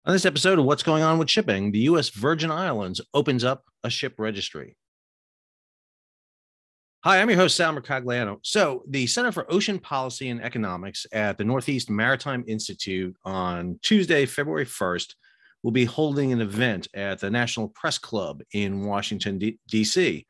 On this episode of What's Going On with Shipping, the U.S. Virgin Islands opens up a ship registry. Hi, I'm your host, Sal Mercogliano. So, the Center for Ocean Policy and Economics at the Northeast Maritime Institute on Tuesday, February 1st, will be holding an event at the National Press Club in Washington, D.C.,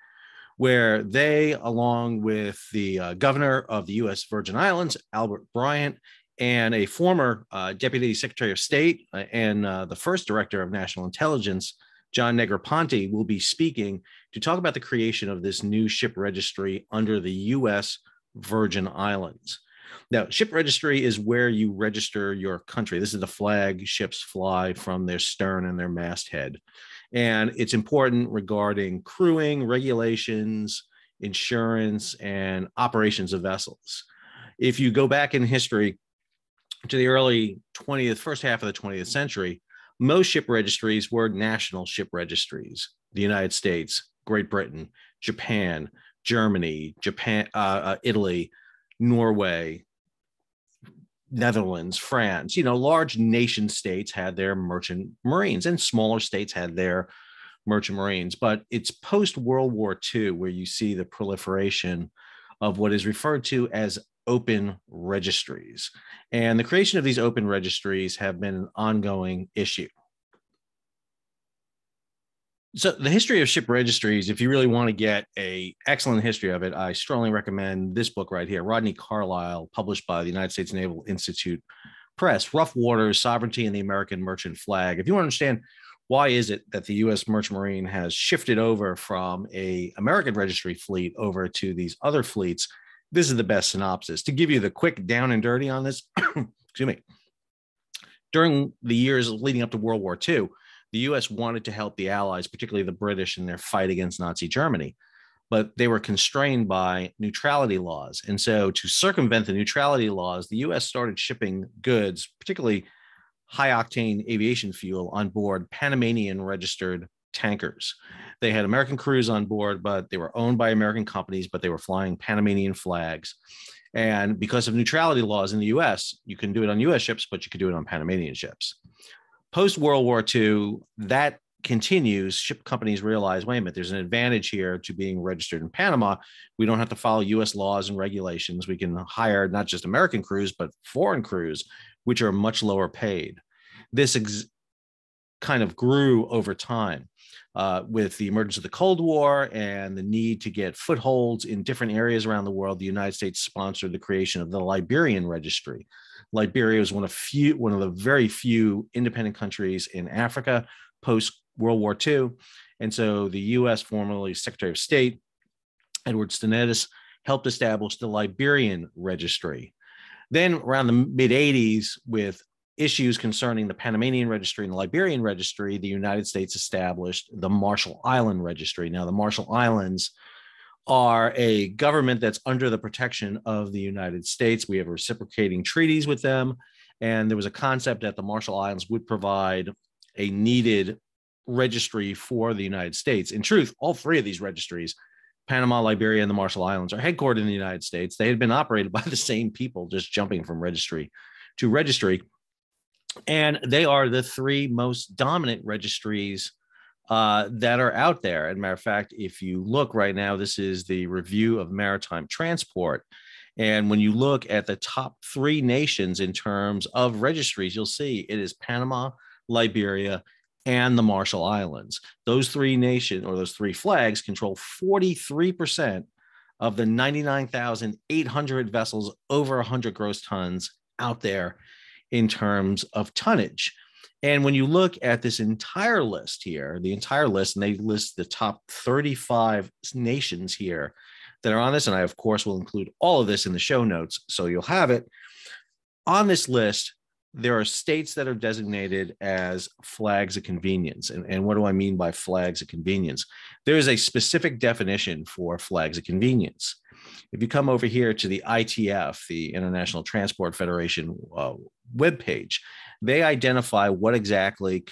where they, along with the governor of the U.S. Virgin Islands, Albert Bryant, and a former Deputy Secretary of State and the first Director of National Intelligence, John Negroponte, will be speaking to talk about the creation of this new ship registry under the U.S. Virgin Islands. Now, ship registry is where you register your country. This is the flag ships fly from their stern and their masthead. And it's important regarding crewing, regulations, insurance, and operations of vessels. If you go back in history to the early 20th, first half of the 20th century, most ship registries were national ship registries. The United States, Great Britain, Japan, Germany, Italy, Norway, Netherlands, France, large nation states had their merchant marines and smaller states had their merchant marines. But it's post-World War II where you see the proliferation of what is referred to as open registries. And the creation of these open registries have been an ongoing issue. So the history of ship registries, if you really want to get an excellent history of it, I strongly recommend this book right here, Rodney Carlisle, published by the United States Naval Institute Press, Rough Waters, Sovereignty and the American Merchant Flag. If you want to understand why is it that the U.S. Merchant Marine has shifted over from an American registry fleet over to these other fleets, this is the best synopsis. To give you the quick down and dirty on this, excuse me, during the years leading up to World War II, the U.S. wanted to help the Allies, particularly the British, in their fight against Nazi Germany, but they were constrained by neutrality laws. And so to circumvent the neutrality laws, the U.S. started shipping goods, particularly high-octane aviation fuel, on board Panamanian-registered tankers. They had American crews on board, but they were owned by American companies, but they were flying Panamanian flags. And because of neutrality laws in the U.S., you can do it on U.S. ships, but you could do it on Panamanian ships. Post-World War II, that continues. Ship companies realize, wait a minute, there's an advantage here to being registered in Panama. We don't have to follow U.S. laws and regulations. We can hire not just American crews, but foreign crews, which are much lower paid. This kind of grew over time with the emergence of the Cold War and the need to get footholds in different areas around the world. The United States sponsored the creation of the Liberian Registry. Liberia was one of the very few independent countries in Africa post World War II. And so the U.S., formerly Secretary of State, Edward Stenedis, helped establish the Liberian Registry. Then around the mid-'80s, with issues concerning the Panamanian Registry and the Liberian Registry, the United States established the Marshall Island Registry. Now, the Marshall Islands are a government that's under the protection of the United States. We have reciprocating treaties with them. And there was a concept that the Marshall Islands would provide a needed registry for the United States. In truth, all three of these registries, Panama, Liberia, and the Marshall Islands, are headquartered in the United States. They had been operated by the same people, just jumping from registry to registry. And they are the three most dominant registries that are out there. As a matter of fact, if you look right now, this is the review of maritime transport. And when you look at the top three nations in terms of registries, you'll see it is Panama, Liberia, and the Marshall Islands. Those three nations, or those three flags, control 43% of the 99,800 vessels over 100 gross tons out there in terms of tonnage. And when you look at this entire list here, the entire list, and they list the top 35 nations here that are on this, and I, of course, will include all of this in the show notes, so you'll have it. On this list, there are states that are designated as flags of convenience. And what do I mean by flags of convenience? There is a specific definition for flags of convenience. If you come over here to the ITF, the International Transport Federation webpage, they identify what exactly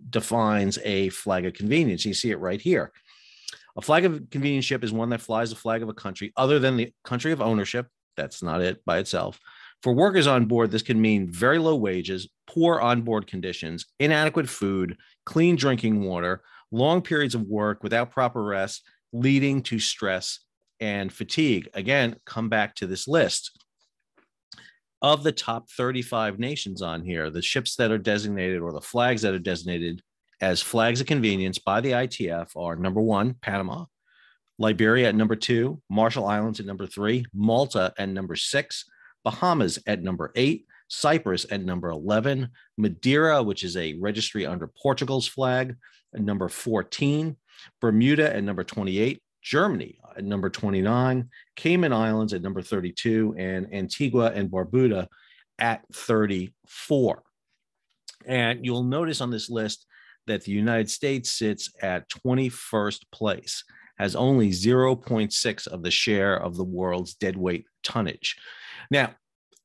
defines a flag of convenience. You see it right here. A flag of convenience ship is one that flies the flag of a country other than the country of ownership. That's not it by itself. For workers on board, this can mean very low wages, poor onboard conditions, inadequate food, clean drinking water, long periods of work without proper rest, leading to stress and fatigue. Again, come back to this list. Of the top 35 nations on here, the ships that are designated, or the flags that are designated as flags of convenience by the ITF, are number 1, Panama, Liberia at number 2, Marshall Islands at number 3, Malta at number 6, Bahamas at number 8, Cyprus at number 11, Madeira, which is a registry under Portugal's flag, at number 14, Bermuda at number 28, Germany at number 29, Cayman Islands at number 32, and Antigua and Barbuda at 34. And you'll notice on this list that the United States sits at 21st place, has only 0.6 of the share of the world's deadweight tonnage. Now,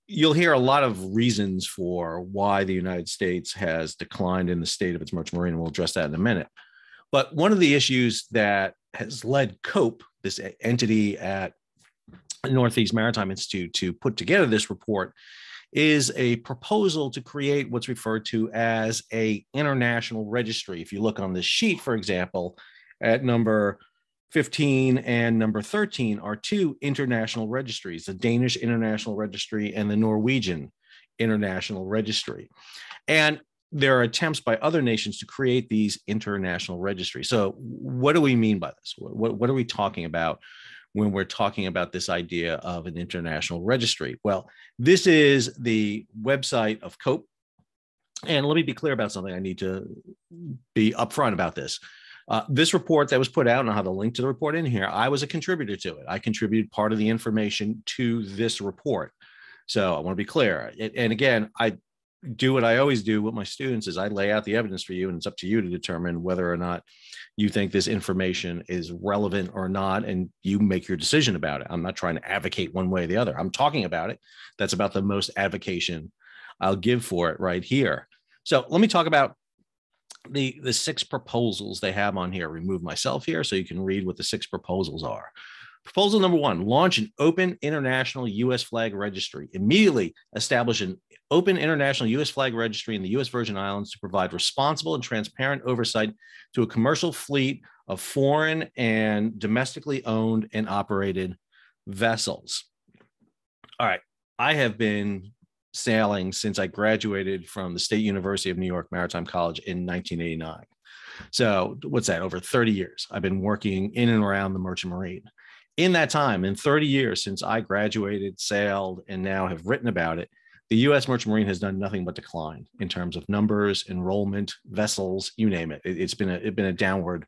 you'll hear a lot of reasons for why the United States has declined in the state of its merchant marine, and we'll address that in a minute. But one of the issues that has led COPE, this entity at Northeast Maritime Institute, to put together this report is a proposal to create what's referred to as an international registry. If you look on this sheet, for example, at number 15 and number 13 are 2 international registries, the Danish International Registry and the Norwegian International Registry. And there are attempts by other nations to create these international registries. So what do we mean by this? What are we talking about when we're talking about this idea of an international registry? Well, this is the website of COPE. And let me be clear about something. I need to be upfront about this. This report that was put out, and I'll have a link to the report in here, I was a contributor to it. I contributed part of the information to this report. So I want to be clear. And again, I do what I always do with my students is I lay out the evidence for you, and it's up to you to determine whether or not you think this information is relevant or not, and you make your decision about it. I'm not trying to advocate one way or the other. I'm talking about it. That's about the most advocation I'll give for it right here. So let me talk about the 6 proposals they have on here. Remove myself here so you can read what the 6 proposals are. Proposal number 1, launch an open international U.S. flag registry. Immediately establish an open international U.S. flag registry in the U.S. Virgin Islands to provide responsible and transparent oversight to a commercial fleet of foreign and domestically owned and operated vessels. All right. I have been sailing since I graduated from the State University of New York Maritime College in 1989. So what's that? Over 30 years. I've been working in and around the merchant marine. In that time, in 30 years since I graduated, sailed, and now have written about it, the U.S. merchant marine has done nothing but decline in terms of numbers, enrollment, vessels, you name it. It's been a downward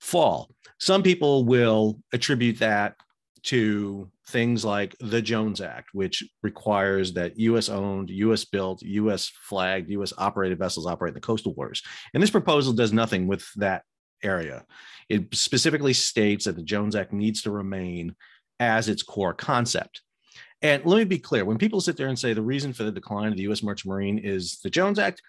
fall. Some people will attribute that to things like the Jones Act, which requires that U.S. owned, U.S. built, U.S. flagged, U.S. operated vessels operate in the coastal waters. And this proposal does nothing with that area. It specifically states that the Jones Act needs to remain as its core concept. And let me be clear, when people sit there and say the reason for the decline of the U.S. merchant marine is the Jones Act,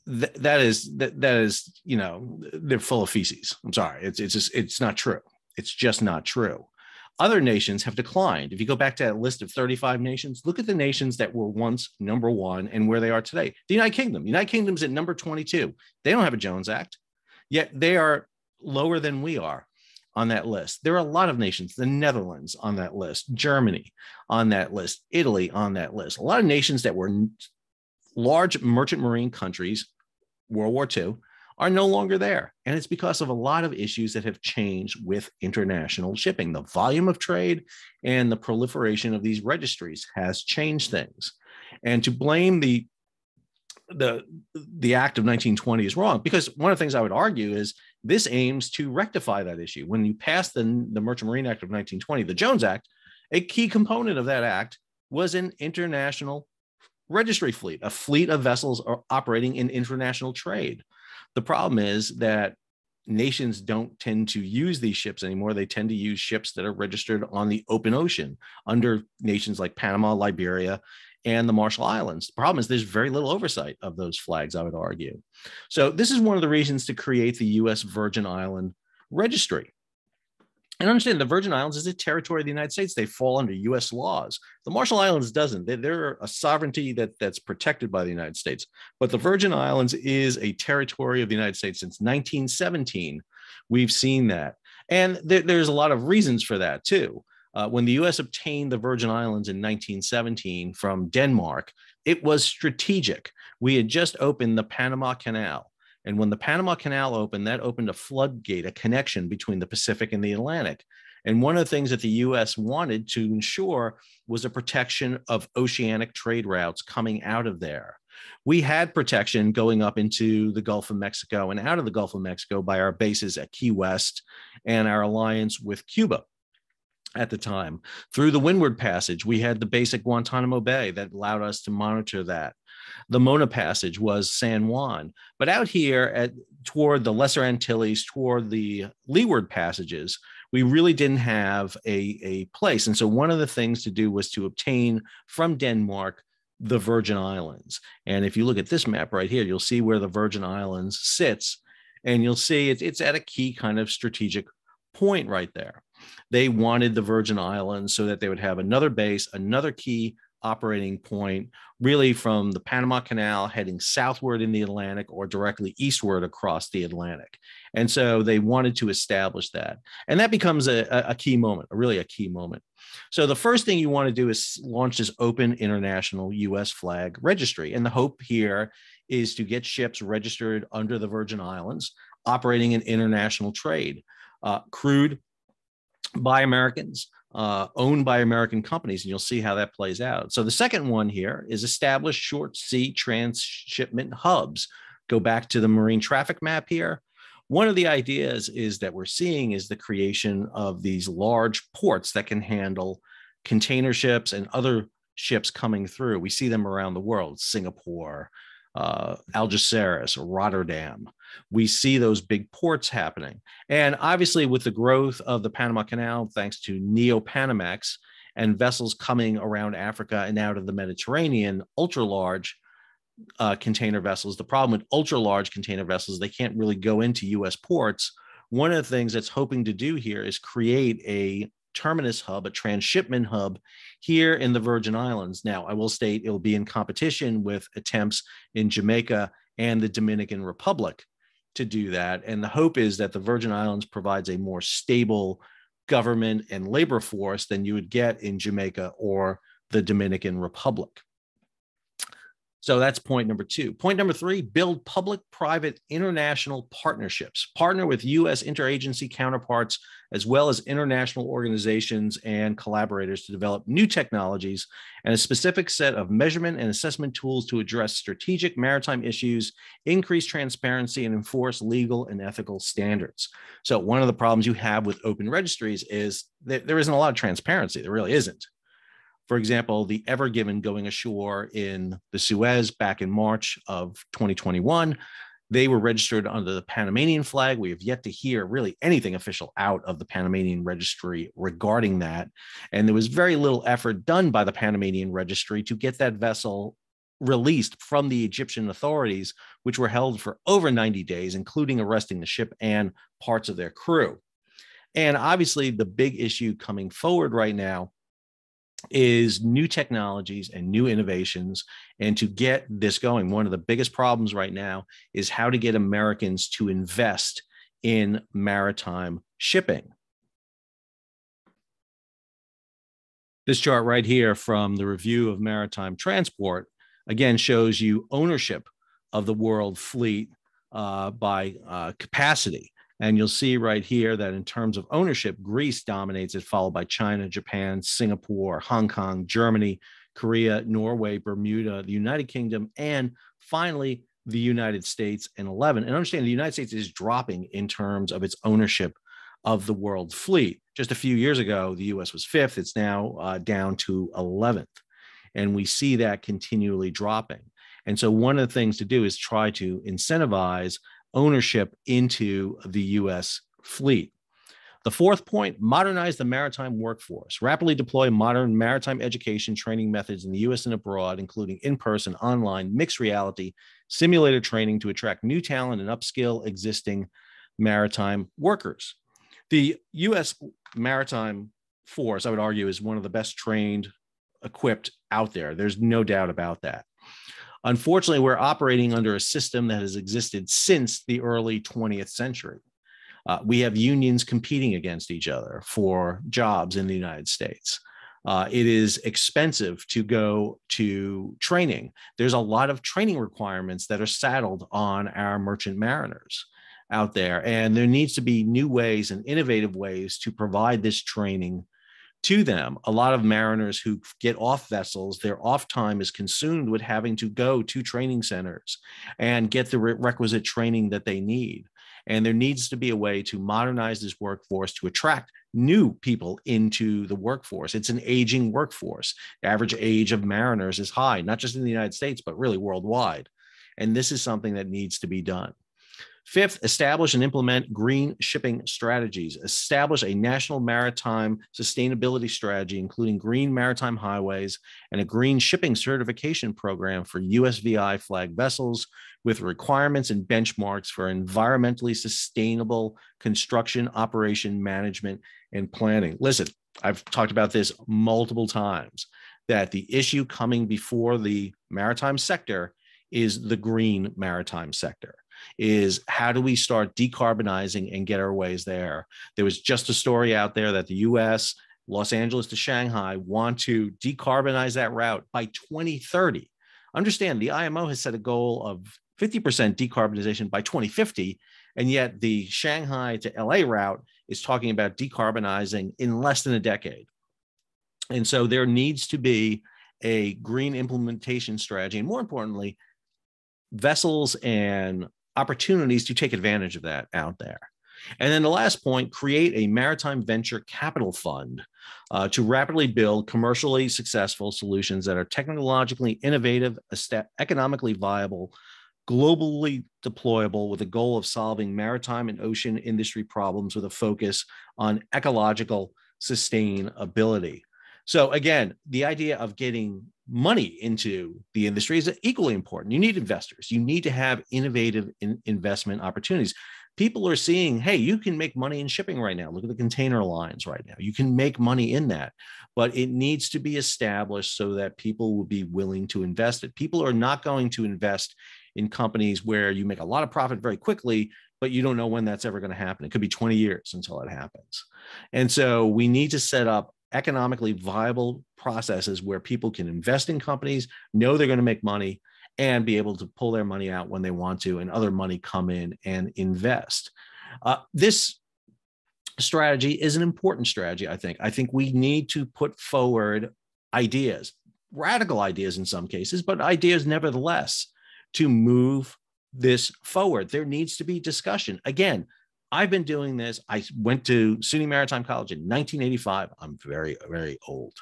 that is, you know, they're full of feces. I'm sorry. It's not true. It's just not true. Other nations have declined. If you go back to that list of 35 nations, look at the nations that were once number 1 and where they are today. The United Kingdom. The United Kingdom's at number 22. They don't have a Jones Act, yet they are lower than we are on that list. There are a lot of nations, the Netherlands on that list, Germany on that list, Italy on that list. A lot of nations that were large merchant marine countries, World War II, are no longer there. And it's because of a lot of issues that have changed with international shipping. The volume of trade and the proliferation of these registries has changed things. And to blame the Act of 1920 is wrong, because one of the things I would argue is this aims to rectify that issue. When you pass the Merchant Marine Act of 1920, the Jones Act, a key component of that act was an international registry fleet, a fleet of vessels operating in international trade. The problem is that nations don't tend to use these ships anymore. They tend to use ships that are registered on the open ocean under nations like Panama, Liberia, and the Marshall Islands. The problem is there's very little oversight of those flags, I would argue. So this is one of the reasons to create the U.S. Virgin Island Registry. And understand the Virgin Islands is a territory of the United States. They fall under U.S. laws. The Marshall Islands doesn't. They're a sovereignty that's protected by the United States. But the Virgin Islands is a territory of the United States since 1917. We've seen that. And there's a lot of reasons for that, too. When the U.S. obtained the Virgin Islands in 1917 from Denmark, it was strategic. We had just opened the Panama Canal. And when the Panama Canal opened, that opened a floodgate, a connection between the Pacific and the Atlantic. And one of the things that the U.S. wanted to ensure was a protection of oceanic trade routes coming out of there. We had protection going up into the Gulf of Mexico and out of the Gulf of Mexico by our bases at Key West and our alliance with Cuba at the time. Through the Windward Passage, we had the base at Guantanamo Bay that allowed us to monitor that. The Mona Passage was San Juan. But out here toward the Lesser Antilles, toward the Leeward Passages, we really didn't have a place. And so one of the things to do was to obtain from Denmark the Virgin Islands. And if you look at this map right here, you'll see where the Virgin Islands sits, and you'll see it's at a key kind of strategic point right there. They wanted the Virgin Islands so that they would have another base, another key operating point, really from the Panama Canal heading southward in the Atlantic or directly eastward across the Atlantic. And so they wanted to establish that. And that becomes a key moment, really a key moment. So the first thing you want to do is launch this open international U.S. flag registry. And the hope here is to get ships registered under the Virgin Islands, operating in international trade, crewed by Americans, owned by American companies, and you'll see how that plays out. So the second one here is establish short sea transshipment hubs. Go back to the marine traffic map here. One of the ideas is that we're seeing is the creation of these large ports that can handle container ships and other ships coming through. We see them around the world, Singapore, Algeciras, Rotterdam. We see those big ports happening. And obviously with the growth of the Panama Canal, thanks to Neo-Panamax and vessels coming around Africa and out of the Mediterranean, ultra-large container vessels. The problem with ultra-large container vessels, they can't really go into U.S. ports. One of the things that's hoping to do here is create a terminus hub, a transshipment hub here in the Virgin Islands. Now, I will state it will be in competition with attempts in Jamaica and the Dominican Republic to do that. And the hope is that the Virgin Islands provides a more stable government and labor force than you would get in Jamaica or the Dominican Republic. So that's point number 2. Point number 3, build public-private international partnerships. Partner with U.S. interagency counterparts, as well as international organizations and collaborators to develop new technologies and a specific set of measurement and assessment tools to address strategic maritime issues, increase transparency, and enforce legal and ethical standards. So one of the problems you have with open registries is that there isn't a lot of transparency. There really isn't. For example, the Ever Given going ashore in the Suez back in March of 2021, they were registered under the Panamanian flag. We have yet to hear really anything official out of the Panamanian registry regarding that. And there was very little effort done by the Panamanian registry to get that vessel released from the Egyptian authorities, which were held for over 90 days, including arresting the ship and parts of their crew. And obviously, the big issue coming forward right now is new technologies and new innovations. And to get this going, one of the biggest problems right now is how to get Americans to invest in maritime shipping. This chart right here from the Review of Maritime Transport, again, shows you ownership of the world fleet by capacity. And you'll see right here that in terms of ownership, Greece dominates it, followed by China, Japan, Singapore, Hong Kong, Germany, Korea, Norway, Bermuda, the United Kingdom, and finally, the United States in 11. And understand the United States is dropping in terms of its ownership of the world fleet. Just a few years ago, the US was 5th. It's now down to 11th. And we see that continually dropping. And so one of the things to do is try to incentivize ownership into the U.S. fleet. The fourth point, modernize the maritime workforce. Rapidly deploy modern maritime education training methods in the U.S. and abroad, including in-person, online, mixed reality, simulator training to attract new talent and upskill existing maritime workers. The U.S. maritime force, I would argue, is one of the best trained, equipped out there. There's no doubt about that. Unfortunately, we're operating under a system that has existed since the early 20th century. We have unions competing against each other for jobs in the United States. It is expensive to go to training. There's a lot of training requirements that are saddled on our merchant mariners out there. And there needs to be new ways and innovative ways to provide this training to them. A lot of mariners who get off vessels, their off time is consumed with having to go to training centers and get the requisite training that they need. And there needs to be a way to modernize this workforce to attract new people into the workforce. It's an aging workforce. The average age of mariners is high, not just in the United States, but really worldwide. And this is something that needs to be done. Fifth, establish and implement green shipping strategies. Establish a national maritime sustainability strategy, including green maritime highways and a green shipping certification program for USVI flag vessels with requirements and benchmarks for environmentally sustainable construction, operation, management, and planning. Listen, I've talked about this multiple times, that the issue coming before the maritime sector is the green maritime sector. Is how do we start decarbonizing and get our ways there? There was just a story out there that the US, Los Angeles to Shanghai, want to decarbonize that route by 2030. Understand, the IMO has set a goal of 50% decarbonization by 2050, and yet the Shanghai to LA route is talking about decarbonizing in less than a decade. And so there needs to be a green implementation strategy, and more importantly, vessels and opportunities to take advantage of that out there. And then the last point, create a maritime venture capital fund to rapidly build commercially successful solutions that are technologically innovative, economically viable, globally deployable, with a goal of solving maritime and ocean industry problems with a focus on ecological sustainability. So again, the idea of getting money into the industry is equally important. You need investors. You need to have innovative investment opportunities. People are seeing, hey, you can make money in shipping right now. Look at the container lines right now. You can make money in that, but it needs to be established so that people will be willing to invest it. People are not going to invest in companies where you make a lot of profit very quickly, but you don't know when that's ever going to happen. It could be 20 years until it happens. And so we need to set up economically viable processes where people can invest in companies, know they're going to make money, and be able to pull their money out when they want to, and other money come in and invest. This strategy is an important strategy, I think. I think we need to put forward ideas, radical ideas in some cases, but ideas nevertheless, to move this forward. There needs to be discussion. Again, I've been doing this. I went to SUNY Maritime College in 1985. I'm very, very old.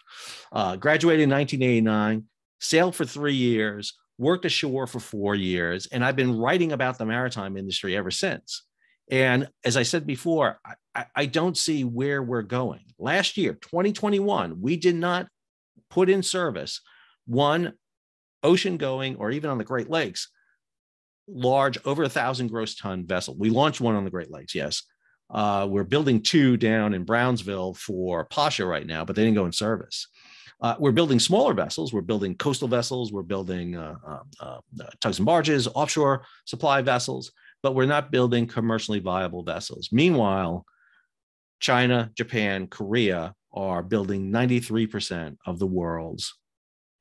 Graduated in 1989, sailed for 3 years, worked ashore for 4 years, and I've been writing about the maritime industry ever since. And as I said before, I don't see where we're going. Last year, 2021, we did not put in service one ocean-going, or even on the Great Lakes, large, over 1,000 gross ton vessel. We launched one on the Great Lakes, yes. We're building 2 down in Brownsville for Pasha right now, but they didn't go in service. We're building smaller vessels. We're building coastal vessels. We're building tugs and barges, offshore supply vessels, but we're not building commercially viable vessels. Meanwhile, China, Japan, Korea are building 93% of the world's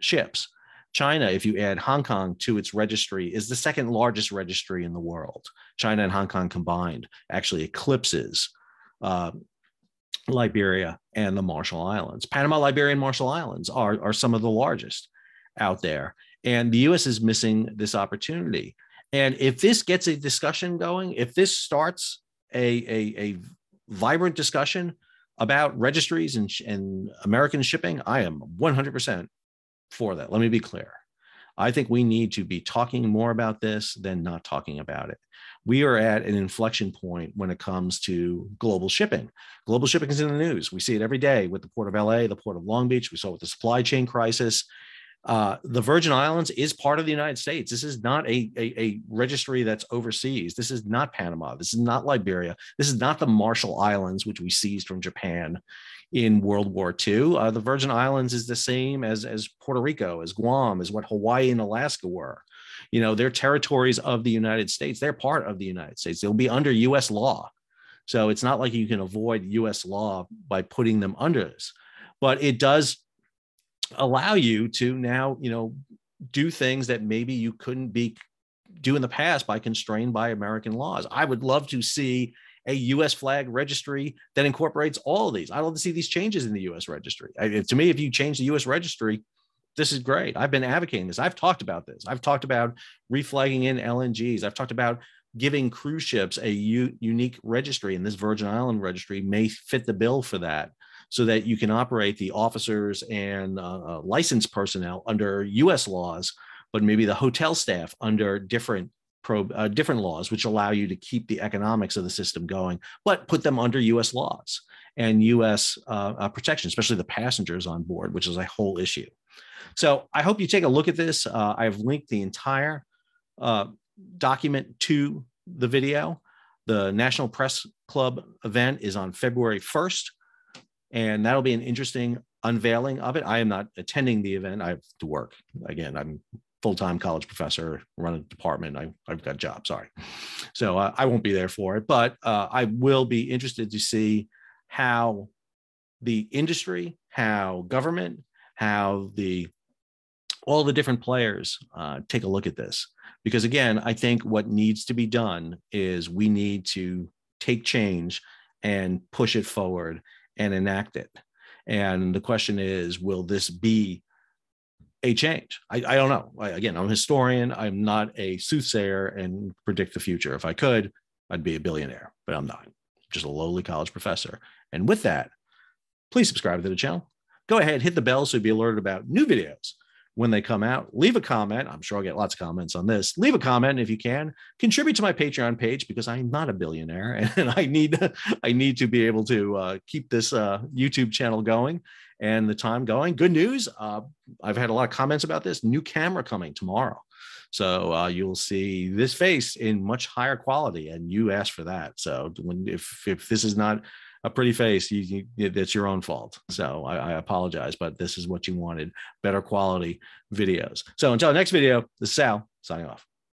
ships. China, if you add Hong Kong to its registry, is the second largest registry in the world. China and Hong Kong combined actually eclipses Liberia and the Marshall Islands. Panama, Liberia, and Marshall Islands are some of the largest out there. And the U.S. is missing this opportunity. And if this gets a discussion going, if this starts a vibrant discussion about registries and American shipping, I am 100% for that. Let me be clear. I think we need to be talking more about this than not talking about it. We are at an inflection point when it comes to global shipping. Global shipping is in the news. We see it every day with the Port of LA, the Port of Long Beach. We saw it with the supply chain crisis. The Virgin Islands is part of the United States. This is not a registry that's overseas. This is not Panama. This is not Liberia. This is not the Marshall Islands, which we seized from Japan in World War II. The Virgin Islands is the same as Puerto Rico, as Guam, as what Hawaii and Alaska were. You know, they're territories of the United States. They're part of the United States. They'll be under U.S. law. So it's not like you can avoid U.S. law by putting them under this. But it does allow you to now, you know, do things that maybe you couldn't do in the past by constrained by American laws. I would love to see a U.S. flag registry that incorporates all of these. I'd love to see these changes in the U.S. registry. To me, if you change the U.S. registry, this is great. I've been advocating this. I've talked about this. I've talked about reflagging in LNGs. I've talked about giving cruise ships a unique registry, and this Virgin Island registry may fit the bill for that, so that you can operate the officers and licensed personnel under U.S. laws, but maybe the hotel staff under different laws, which allow you to keep the economics of the system going, but put them under U.S. laws and U.S. protection, especially the passengers on board, which is a whole issue. So I hope you take a look at this. I've linked the entire document to the video. The National Press Club event is on February 1st. And that'll be an interesting unveiling of it. I am not attending the event. I have to work. Again, I'm a full-time college professor, run a department. I've got a job, sorry. So I won't be there for it, but I will be interested to see how the industry, how government, how all the different players take a look at this. Because again, I think what needs to be done is we need to take change and push it forward and enact it. And the question is, will this be a change? I don't know. Again, I'm a historian. I'm not a soothsayer and predict the future. If I could, I'd be a billionaire, but I'm not. I'm just a lowly college professor. And with that, please subscribe to the channel. Go ahead, hit the bell so you'll be alerted about new videos when they come out. Leave a comment. I'm sure I'll get lots of comments on this. Leave a comment if you can. Contribute to my Patreon page, because I'm not a billionaire and I need to be able to keep this YouTube channel going and the time going. Good news. I've had a lot of comments about this. New camera coming tomorrow. So you'll see this face in much higher quality, and you asked for that. So if this is not a pretty face, it's your own fault. So I apologize, but this is what you wanted: better quality videos. So until the next video, this is Sal signing off.